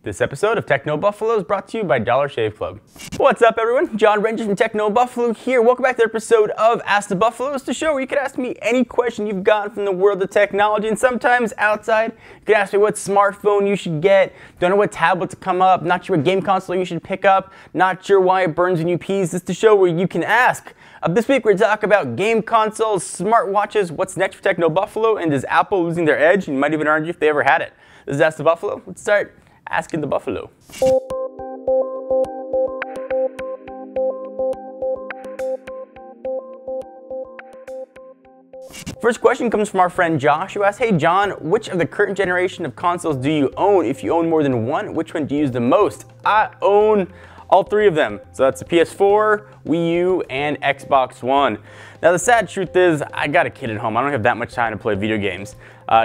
This episode of Techno Buffalo is brought to you by Dollar Shave Club. What's up, everyone? John Rangers from Techno Buffalo here. Welcome back to the episode of Ask the Buffalo. It's the show where you can ask me any question you've got from the world of technology, and sometimes outside, you can ask me what smartphone you should get, don't know what tablet to come up, not sure what game console you should pick up, not sure why it burns when you pees. This is the show where you can ask. This week we're talking about game consoles, smartwatches, what's next for Techno Buffalo, and is Apple losing their edge? You might even argue if they ever had it. This is Ask the Buffalo. Let's start asking the Buffalo. First question comes from our friend Josh, who asks, hey John, which of the current generation of consoles do you own? If you own more than one, which one do you use the most? I own all three of them. So that's the PS4, Wii U, and Xbox One. Now the sad truth is, I got a kid at home. I don't have that much time to play video games.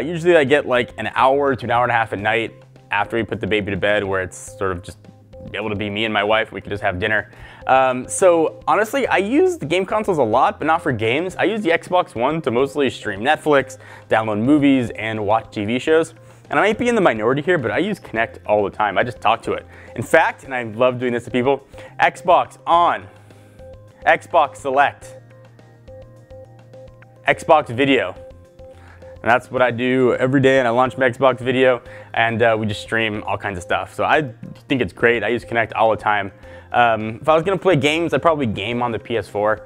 Usually I get like an hour to an hour and a half at night after we put the baby to bed, where it's sort of just able to be me and my wife. We could just have dinner. So honestly, I use the game consoles a lot, but not for games. I use the Xbox One to mostly stream Netflix, download movies, and watch TV shows. And I might be in the minority here, but I use Kinect all the time. I just talk to it. In fact, and I love doing this to people, Xbox on, Xbox select, Xbox video. And that's what I do every day, and I launch my Xbox video, and we just stream all kinds of stuff. So I think it's great. I use Kinect all the time. If I was gonna play games, I'd probably game on the PS4,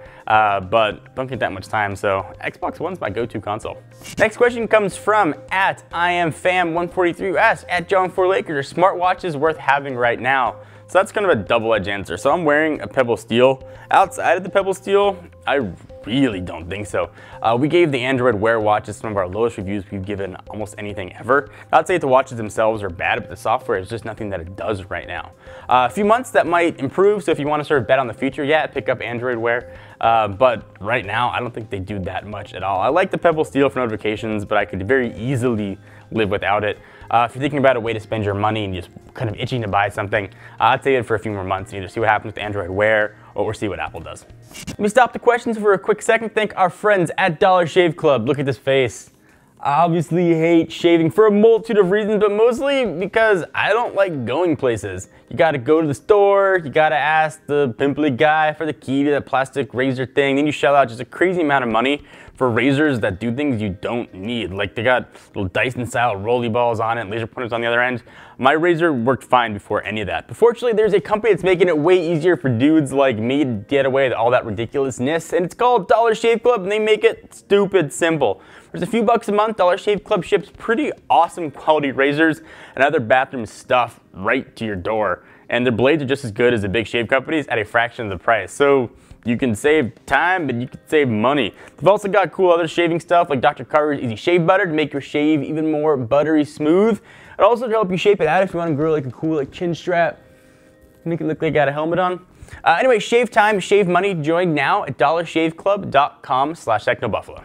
but don't get that much time, so Xbox One's my go-to console. Next question comes from @IamFam143, who asks, @John4Lakers, are smartwatches worth having right now? So that's kind of a double-edged answer. So I'm wearing a Pebble Steel. Outside of the Pebble Steel, I really don't think so. We gave the Android Wear watches some of our lowest reviews we've given almost anything ever. Not to say the watches themselves are bad, but the software is just nothing that it does right now. A few months that might improve, so if you want to sort of bet on the future, yeah, pick up Android Wear. But right now, I don't think they do that much at all. I like the Pebble Steel for notifications, but I could very easily live without it. If you're thinking about a way to spend your money and just kind of itching to buy something, I'd say it for a few more months and either see what happens with Android Wear or we'll see what Apple does. Let me stop the questions for a quick second. Thank our friends at Dollar Shave Club. Look at this face. I obviously hate shaving for a multitude of reasons, but mostly because I don't like going places. You gotta go to the store, you gotta ask the pimply guy for the key to that plastic razor thing, then you shell out just a crazy amount of money for razors that do things you don't need. Like they got little Dyson style rolly balls on it, laser pointers on the other end. My razor worked fine before any of that. But fortunately, there's a company that's making it way easier for dudes like me to get away with all that ridiculousness, and it's called Dollar Shave Club, and they make it stupid simple. There's a few bucks a month. Dollar Shave Club ships pretty awesome quality razors and other bathroom stuff right to your door. And their blades are just as good as the big shave companies at a fraction of the price. So you can save time, but you can save money. They've also got cool other shaving stuff like Dr. Carver's Easy Shave Butter to make your shave even more buttery smooth. It also to help you shape it out if you want to grow like a cool chin strap. Make it look like you got a helmet on. Anyway, shave time, shave money. Join now at dollarshaveclub.com/technobuffalo.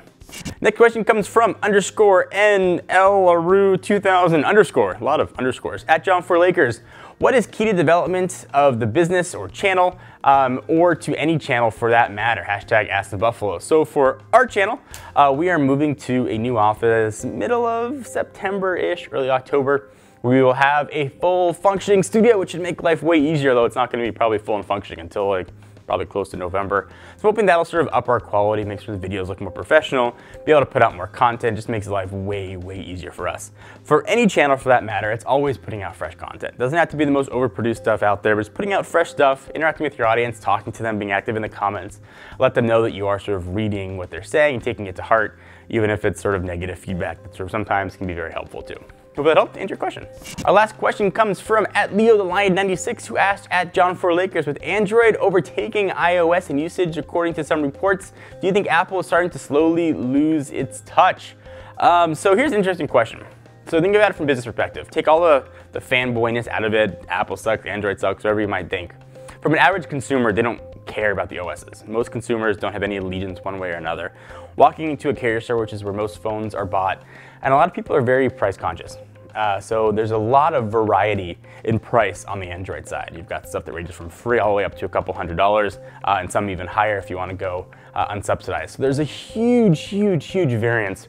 Next question comes from _NLRU2000_, a lot of underscores, @John4Lakers. What is key to development of the business or channel, or to any channel for that matter? #AskTheBuffalo. So for our channel, we are moving to a new office middle of September-ish, early October. We will have a full functioning studio, which should make life way easier, though it's not going to be probably full and functioning until like probably close to November. So I'm hoping that'll sort of up our quality, make sure the videos look more professional, be able to put out more content, just makes life way, way easier for us. For any channel for that matter, it's always putting out fresh content. It doesn't have to be the most overproduced stuff out there, but it's putting out fresh stuff, interacting with your audience, talking to them, being active in the comments. Let them know that you are sort of reading what they're saying and taking it to heart, even if it's sort of negative feedback that sort of sometimes can be very helpful too. Hope that helped answer your question. Our last question comes from @LeoTheLion96, who asked @John4Lakers, with Android overtaking iOS in usage according to some reports, do you think Apple is starting to slowly lose its touch? So here's an interesting question. So think about it from a business perspective. Take all the fanboyness out of it. Apple sucks, Android sucks, whatever you might think. From an average consumer, they don't care about the OSs. Most consumers don't have any allegiance one way or another. Walking into a carrier store, which is where most phones are bought, and a lot of people are very price conscious. So there's a lot of variety in price on the Android side. You've got stuff that ranges from free all the way up to a couple $100s, and some even higher if you want to go unsubsidized. So there's a huge variance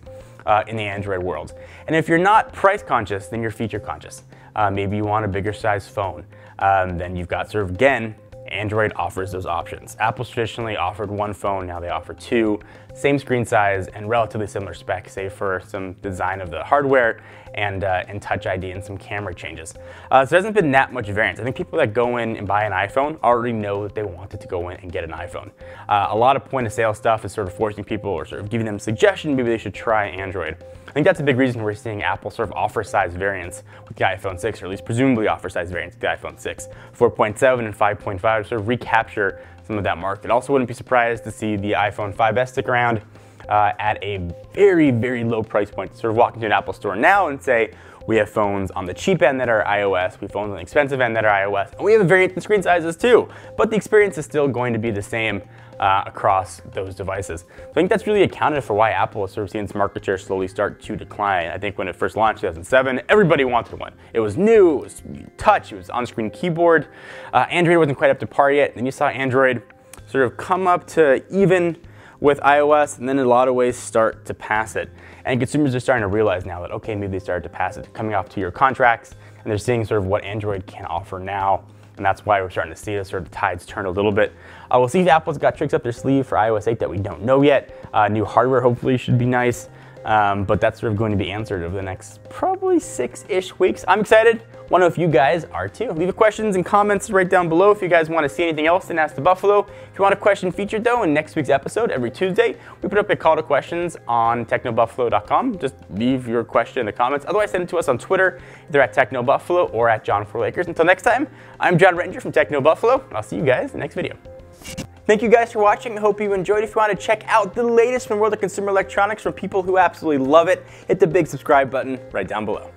in the Android world. And if you're not price conscious, then you're feature conscious. Maybe you want a bigger size phone. Then you've got sort of, again, Android offers those options. Apple's traditionally offered one phone, now they offer two, same screen size and relatively similar specs, save for some design of the hardware and Touch ID and some camera changes. So there hasn't been that much variance. I think people that go in and buy an iPhone already know that they wanted to go in and get an iPhone. A lot of point of sale stuff is sort of forcing people or sort of giving them suggestion maybe they should try Android. I think that's a big reason we're seeing Apple sort of offer size variants with the iPhone 6, or at least presumably offer size variants with the iPhone 6. 4.7 and 5.5 to sort of recapture some of that market. Also wouldn't be surprised to see the iPhone 5S stick around at a very, very low price point. Sort of walk into an Apple store now and say, we have phones on the cheap end that are iOS, we have phones on the expensive end that are iOS, and we have a variant in screen sizes too. But the experience is still going to be the same across those devices. So I think that's really accounted for why Apple is sort of seeing its market share slowly start to decline. I think when it first launched in 2007, everybody wanted one. It was new, it was touch, it was on-screen keyboard. Android wasn't quite up to par yet. Then you saw Android sort of come up to even with iOS, and then in a lot of ways start to pass it. And consumers are starting to realize now that, okay, maybe they started to pass it, coming off 2-year contracts, and they're seeing sort of what Android can offer now. And that's why we're starting to see the sort of tides turn a little bit. We'll see if Apple's got tricks up their sleeve for iOS 8 that we don't know yet. New hardware hopefully should be nice, but that's sort of going to be answered over the next probably 6-ish weeks. I'm excited. Want to know if you guys are too. Leave your questions and comments right down below if you guys want to see anything else in Ask the Buffalo. If you want a question featured though in next week's episode, every Tuesday, we put up a call to questions on technobuffalo.com. Just leave your question in the comments. Otherwise, send it to us on Twitter, either at TechnoBuffalo or at John4Lakers. Until next time, I'm John Rettinger from TechnoBuffalo. I'll see you guys in the next video. Thank you guys for watching. I hope you enjoyed. If you want to check out the latest from the world of consumer electronics from people who absolutely love it, hit the big subscribe button right down below.